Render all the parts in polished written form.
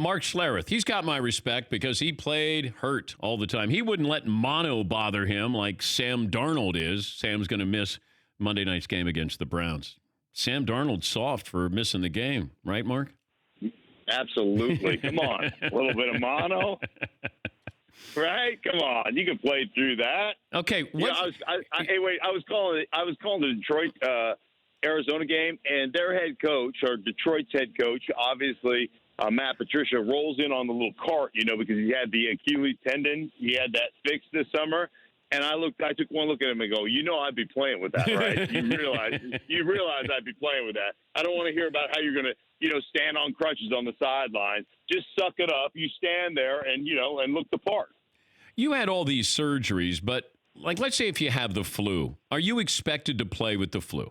Mark Schlereth, he's got my respect because he played hurt all the time. He wouldn't let mono bother him like Sam Darnold is. Sam's going to miss Monday night's game against the Browns. Sam Darnold's soft for missing the game, right, Mark? Absolutely. Come on. A little bit of mono. Right? Come on. You can play through that. Okay. I was calling the Detroit Arizona game, and their head coach, or Detroit's head coach, obviously Matt Patricia, rolls in on the little cart, because he had the Achilles tendon. He had that fixed this summer. And I took one look at him and go, I'd be playing with that, right? You realize I'd be playing with that. I don't want to hear about how you're going to, stand on crutches on the sideline. Just suck it up. You stand there and, and look the part. You had all these surgeries, but let's say if you have the flu, are you expected to play with the flu?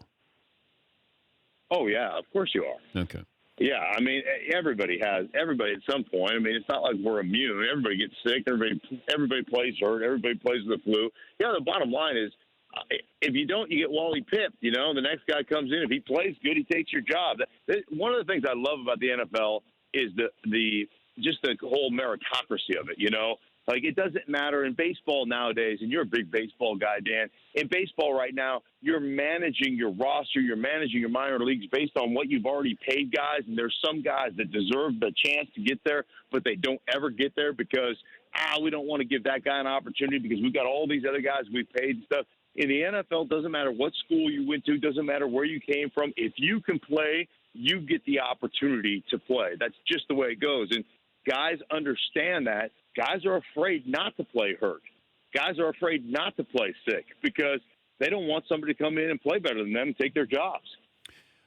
Oh, yeah, of course you are. Okay. Yeah, I mean, everybody at some point. I mean, it's not like we're immune. Everybody gets sick. Everybody plays hurt. Everybody plays with the flu. Yeah, the bottom line is, if you don't, you get Wally Pipp. The next guy comes in. If he plays good, he takes your job. One of the things I love about the NFL is the whole meritocracy of it. Like, it doesn't matter in baseball nowadays, and you're a big baseball guy, Dan. In baseball right now, you're managing your roster, you're managing your minor leagues based on what you've already paid guys, and there's some guys that deserve the chance to get there, but they don't ever get there because, we don't want to give that guy an opportunity because we've got all these other guys we've paid and stuff. In the NFL, it doesn't matter what school you went to, doesn't matter where you came from. If you can play, you get the opportunity to play. That's just the way it goes. And guys understand that. Guys are afraid not to play hurt. Guys are afraid not to play sick because they don't want somebody to come in and play better than them and take their jobs.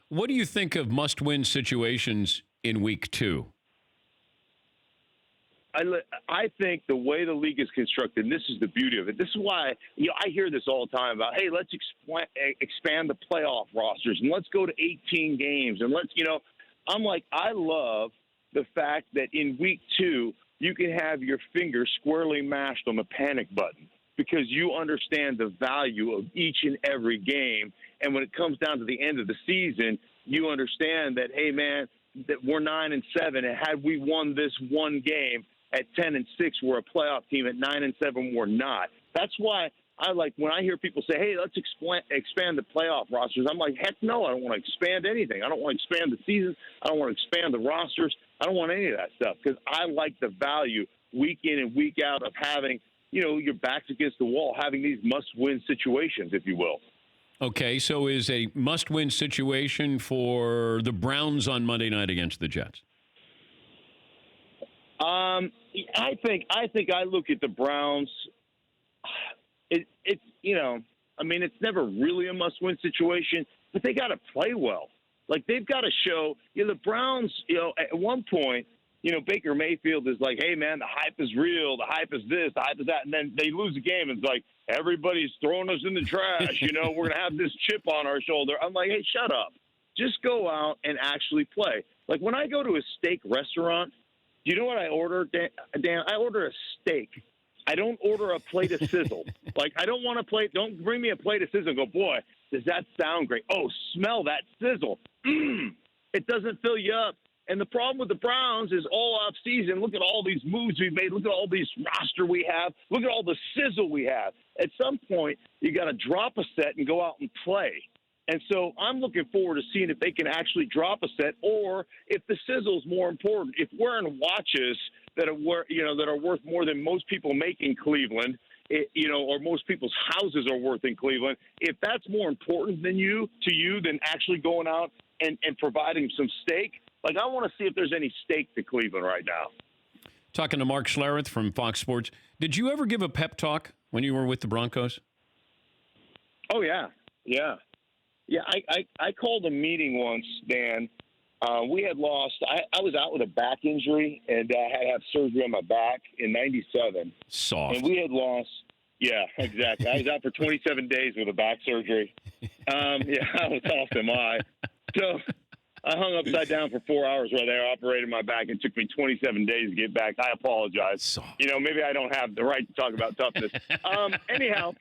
What do you think of must-win situations in Week 2? I think the way the league is constructed, and this is the beauty of it, this is why I hear this all the time about, hey, let's expand the playoff rosters and let's go to 18 games. And I'm like, I love the fact that in Week 2, you can have your finger squarely mashed on the panic button because you understand the value of each and every game. And when it comes down to the end of the season, you understand that, hey, man, that we're 9-7, and had we won this one game at 10-6, we're a playoff team. At 9-7, we're not. That's why I like when I hear people say, hey, let's expand the playoff rosters. I'm like, heck no, I don't want to expand anything. I don't want to expand the season. I don't want to expand the rosters. I don't want any of that stuff because I like the value week in and week out of having, your backs against the wall, having these must-win situations, if you will. Okay, so is a must-win situation for the Browns on Monday night against the Jets? I think I look at the Browns. It's never really a must-win situation, but they got to play well. Like, they've got to show, the Browns, at one point, Baker Mayfield is like, hey, man, the hype is real. The hype is this, the hype is that. And then they lose the game. And it's like, everybody's throwing us in the trash. We're going to have this chip on our shoulder. I'm like, hey, shut up. Just go out and actually play. Like, when I go to a steak restaurant, do you know what I order, Dan? I order a steak. I don't order a plate of sizzle. Like, I don't want a plate. Don't bring me a plate of sizzle and go, boy, does that sound great? Oh, smell that sizzle. It doesn't fill you up. And the problem with the Browns is all off season, look at all these moves we've made. Look at all these roster we have. Look at all the sizzle we have. At some point, you got to drop a set and go out and play. And so I'm looking forward to seeing if they can actually drop a set or if the sizzle is more important. If wearing watches that are worth more than most people make in Cleveland, or most people's houses are worth in Cleveland, if that's more important to you than actually going out and providing some steak, like, I want to see if there's any steak to Cleveland right now. Talking to Mark Schlereth from Fox Sports. Did you ever give a pep talk when you were with the Broncos? Oh, yeah. Yeah. Yeah, I called a meeting once, Dan. We had lost. I was out with a back injury, and I had to have surgery on my back in '97. Soft. And we had lost. Yeah, exactly. I was out for 27 days with a back surgery. I was soft in my. So I hung upside down for 4 hours while they operated my back. It took me 27 days to get back. I apologize. Soft. Maybe I don't have the right to talk about toughness. Anyhow.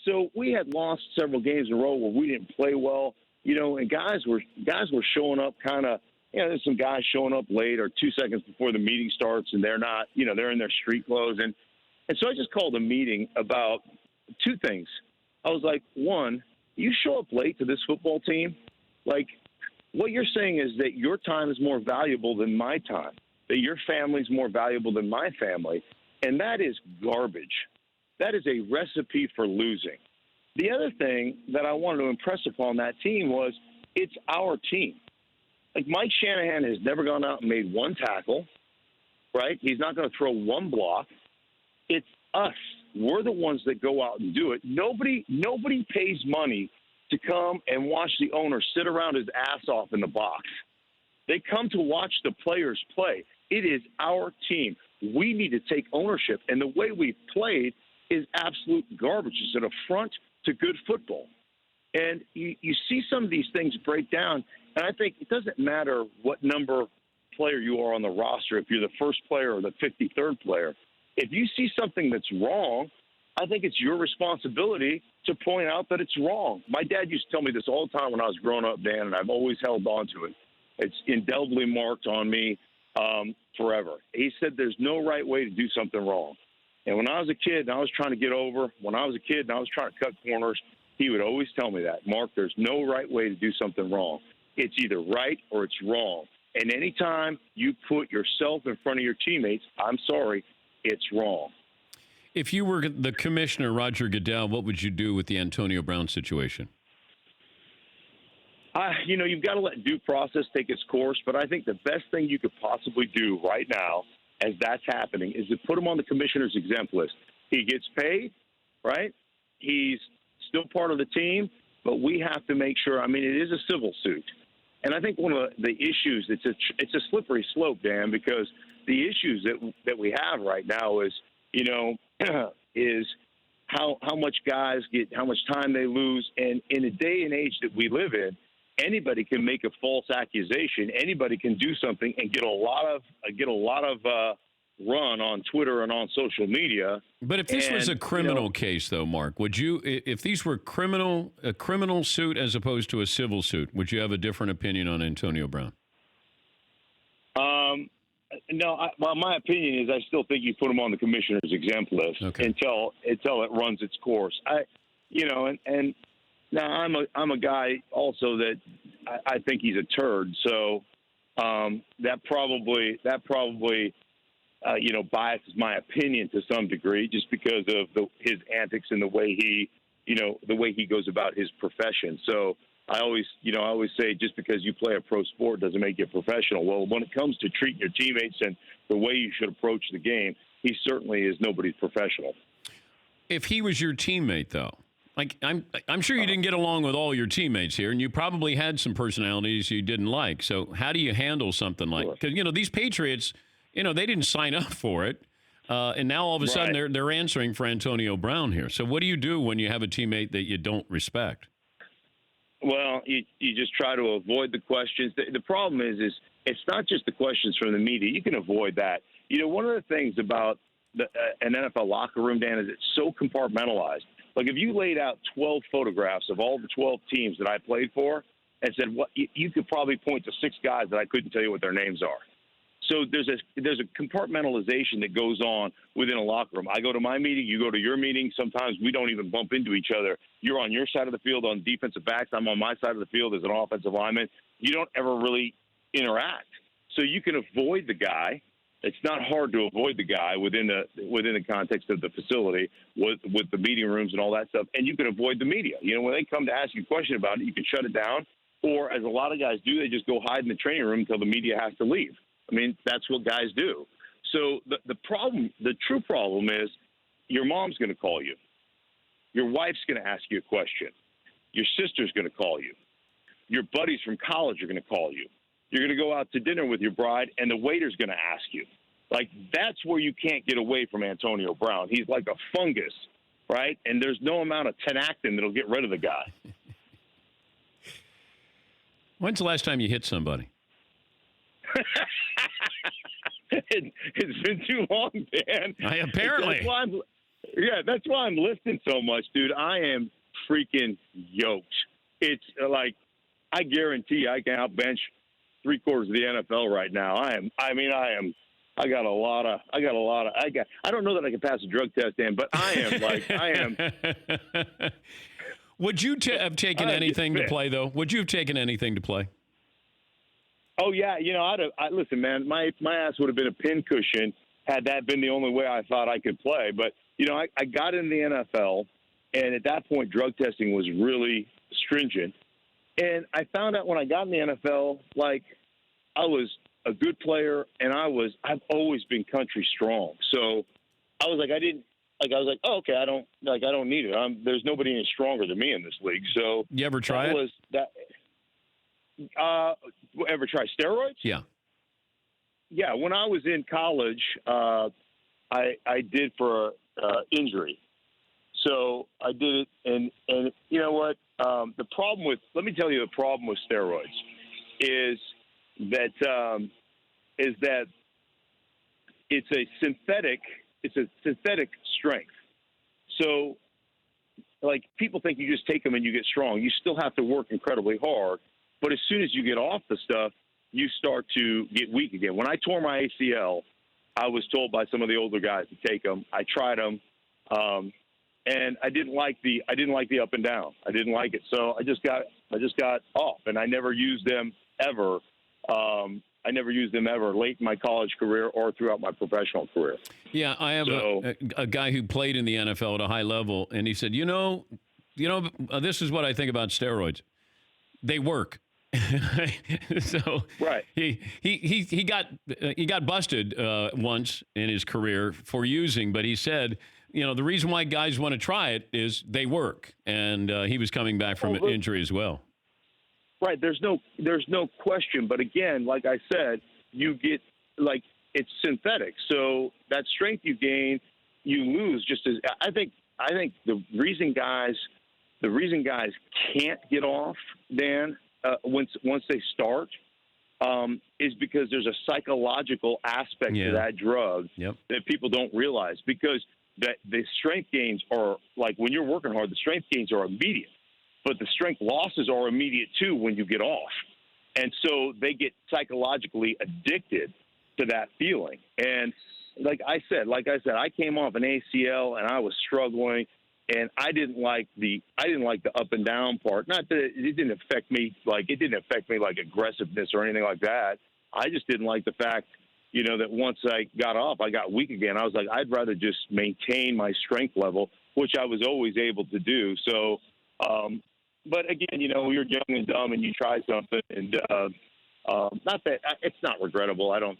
So we had lost several games in a row where we didn't play well, and guys were showing up kind of there's some guys showing up late or 2 seconds before the meeting starts, and they're not, they're in their street clothes. And so I just called a meeting about two things. I was like, one, you show up late to this football team, like, what you're saying is that your time is more valuable than my time, that your family is more valuable than my family, and that is garbage. That is a recipe for losing. The other thing that I wanted to impress upon that team was it's our team. Like, Mike Shanahan has never gone out and made one tackle, right? He's not going to throw one block. It's us. We're the ones that go out and do it. Nobody pays money to come and watch the owner sit around his ass off in the box. They come to watch the players play. It is our team. We need to take ownership. And the way we've played is absolute garbage. It's an affront to good football. And you see some of these things break down, and I think it doesn't matter what number player you are on the roster, if you're the first player or the 53rd player. If you see something that's wrong, I think it's your responsibility to point out that it's wrong. My dad used to tell me this all the time when I was growing up, Dan, and I've always held on to it. It's indelibly marked on me forever. He said there's no right way to do something wrong. And when I was a kid and I was trying to get over, when I was a kid and I was trying to cut corners, he would always tell me that, Mark, there's no right way to do something wrong. It's either right or it's wrong. And anytime you put yourself in front of your teammates, I'm sorry, it's wrong. If you were the commissioner, Roger Goodell, what would you do with the Antonio Brown situation? You've got to let due process take its course, but I think the best thing you could possibly do right now, as that's happening, is to put him on the commissioner's exempt list. He gets paid, right? He's still part of the team, but we have to make sure. I mean, it is a civil suit. And I think one of the issues, it's a slippery slope, Dan, because the issues that we have right now is, is how much guys get, how much time they lose. And in a day and age that we live in, anybody can make a false accusation. Anybody can do something and get a lot of run on Twitter and on social media. But if this was a criminal case, though, Mark, would you, if these were a criminal suit as opposed to a civil suit, would you have a different opinion on Antonio Brown? No. My opinion is I still think you put him on the commissioner's exempt list until it runs its course. And now I'm a guy also that I think he's a turd. So that probably biases my opinion to some degree, just because of his antics and the way he goes about his profession. So I always say, just because you play a pro sport doesn't make you a professional. Well, when it comes to treating your teammates and the way you should approach the game, he certainly is nobody's professional. If he was your teammate, though, like I'm sure you didn't get along with all your teammates here, and you probably had some personalities you didn't like. So how do you handle something like, because these Patriots, they didn't sign up for it, and now all of a sudden they're answering for Antonio Brown here. So what do you do when you have a teammate that you don't respect? Well, you just try to avoid the questions. The problem is it's not just the questions from the media. You can avoid that. One of the things about an NFL locker room, Dan, is it's so compartmentalized. Like, if you laid out 12 photographs of all the 12 teams that I played for and said, you could probably point to 6 guys that I couldn't tell you what their names are. So there's a compartmentalization that goes on within a locker room. I go to my meeting, you go to your meeting. Sometimes we don't even bump into each other. You're on your side of the field on defensive backs. I'm on my side of the field as an offensive lineman. You don't ever really interact. So you can avoid the guy. It's not hard to avoid the guy within the context of the facility with the meeting rooms and all that stuff. And you can avoid the media. When they come to ask you a question about it, you can shut it down. Or, as a lot of guys do, they just go hide in the training room until the media has to leave. I mean, that's what guys do. So the true problem is your mom's going to call you. Your wife's going to ask you a question. Your sister's going to call you. Your buddies from college are going to call you. You're going to go out to dinner with your bride, and the waiter's going to ask you. Like, that's where you can't get away from Antonio Brown. He's like a fungus, right? And there's no amount of tenactin that'll get rid of the guy. When's the last time you hit somebody? It's been too long, Dan. Apparently. That's why I'm lifting so much, dude. I am freaking yoked. It's like, I guarantee I can outbench 3/4 of the NFL right now. I got a lot of. I don't know that I can pass a drug test, Dan, but I am. Would you have taken anything to play, though? Would you have taken anything to play? Oh yeah, listen, man. My ass would have been a pincushion had that been the only way I thought I could play. But I got in the NFL, and at that point, drug testing was really stringent. And I found out when I got in the NFL, like I was a good player, and I've always been country strong. So I was like, oh, okay, I don't need it. There's nobody any stronger than me in this league. So you ever try it? Ever try steroids? Yeah. Yeah. When I was in college, I did for injury. So I did it, and you know what? Let me tell you the problem with steroids is that it's a synthetic strength. So, like, people think you just take them and you get strong. You still have to work incredibly hard. But as soon as you get off the stuff, you start to get weak again. When I tore my ACL, I was told by some of the older guys to take them. I tried them, and I didn't like the up and down. I didn't like it, so I just got off, and I never used them ever. I never used them ever late in my college career or throughout my professional career. Yeah, I have a guy who played in the NFL at a high level, and he said, this is what I think about steroids. They work. So right. He got busted once in his career for using, but he said, the reason why guys want to try it is they work, and he was coming back from an injury as well. Right. There's no question. But again, like I said, you get it's synthetic. So that strength you gain, you lose. Just as I think the reason guys can't get off, Dan, once they start, is because there's a psychological aspect to that drug that people don't realize. Because the strength gains are like when you're working hard, the strength gains are immediate. But the strength losses are immediate, too, when you get off. And so they get psychologically addicted to that feeling. And like I said, I came off an ACL and I was struggling, and I didn't like the up and down part. Not that it didn't affect me like aggressiveness or anything like that. I just didn't like the fact, that once I got off, I got weak again. I was like, I'd rather just maintain my strength level, which I was always able to do. So, but again, you're young and dumb and you try something, and not that it's not regrettable. I don't,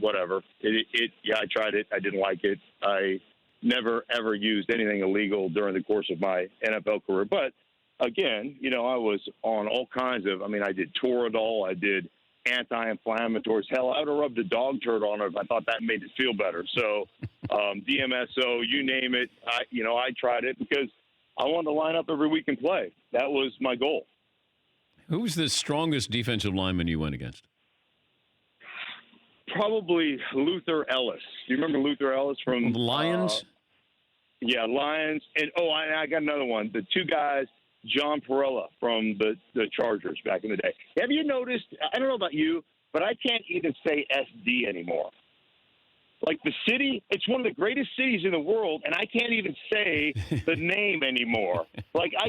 whatever. I tried it. I didn't like it. I never ever used anything illegal during the course of my NFL career. But again, I was on all kinds of. I did Toradol. I did anti-inflammatories. Hell, I would have rubbed a dog turd on it if I thought that made it feel better. So, DMSO, you name it. I tried it because I wanted to line up every week and play. That was my goal. Who's the strongest defensive lineman you went against? Probably Luther Ellis. Do you remember Luther Ellis from the Lions? Yeah, Lions. And I got another one. The two guys, John Perella from the Chargers back in the day. Have you noticed? I don't know about you, but I can't even say SD anymore. Like the city, it's one of the greatest cities in the world, and I can't even say the name anymore. Like I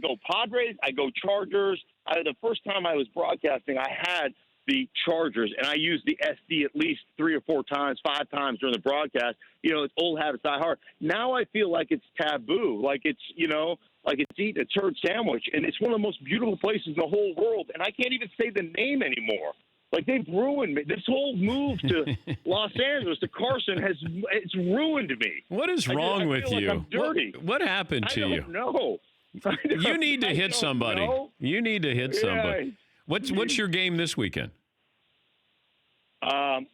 go Padres, I go Chargers. The first time I was broadcasting, I had the Chargers, and I used the SD at least 3 or 4 times, 5 times during the broadcast. It's old habits die hard. Now I feel like it's taboo, like it's eating a turd sandwich, and it's one of the most beautiful places in the whole world, and I can't even say the name anymore. Like, they've ruined me. This whole move to Los Angeles, to Carson, it's ruined me. What is wrong with you? I'm dirty. What happened to you? I don't know. You need to hit somebody. You need to hit somebody. What's your game this weekend? I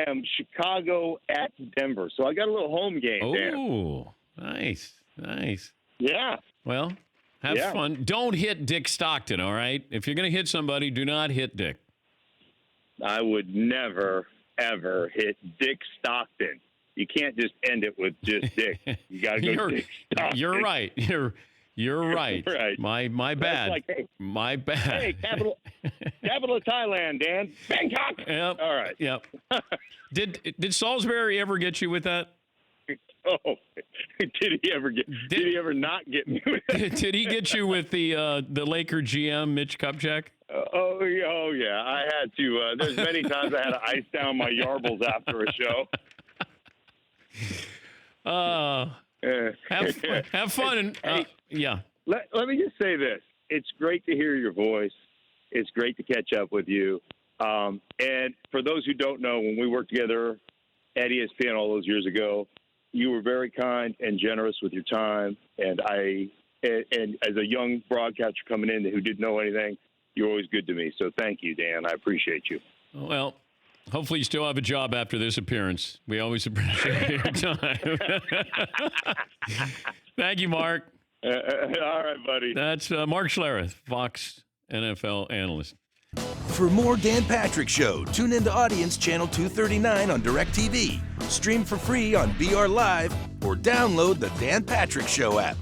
am Chicago at Denver, so I got a little home game. Oh, nice. Yeah. Well, have fun. Don't hit Dick Stockton, all right? If you're going to hit somebody, do not hit Dick. I would never, ever hit Dick Stockton. You can't just end it with just Dick. You got to go Dick Stockton. You're right. You're right. Right. My bad. Like, hey, my bad. Hey, capital of Thailand, Dan. Bangkok. Yep. All right. Yep. Did Salisbury ever get you with that? Oh, did he ever not get me with that? Did he get you with the Laker GM Mitch Kupchak? Oh yeah. I had to. There's many times I had to ice down my yarbles after a show. Have fun. And, hey, yeah. Let me just say this. It's great to hear your voice. It's great to catch up with you. And for those who don't know, when we worked together at ESPN all those years ago, you were very kind and generous with your time. And as a young broadcaster coming in who didn't know anything, you're always good to me. So thank you, Dan. I appreciate you. Well, hopefully you still have a job after this appearance. We always appreciate your time. Thank you, Mark. All right, buddy. That's Mark Schlereth, Fox NFL analyst. For more Dan Patrick Show, tune into Audience Channel 239 on DirecTV. Stream for free on BR Live or download the Dan Patrick Show app.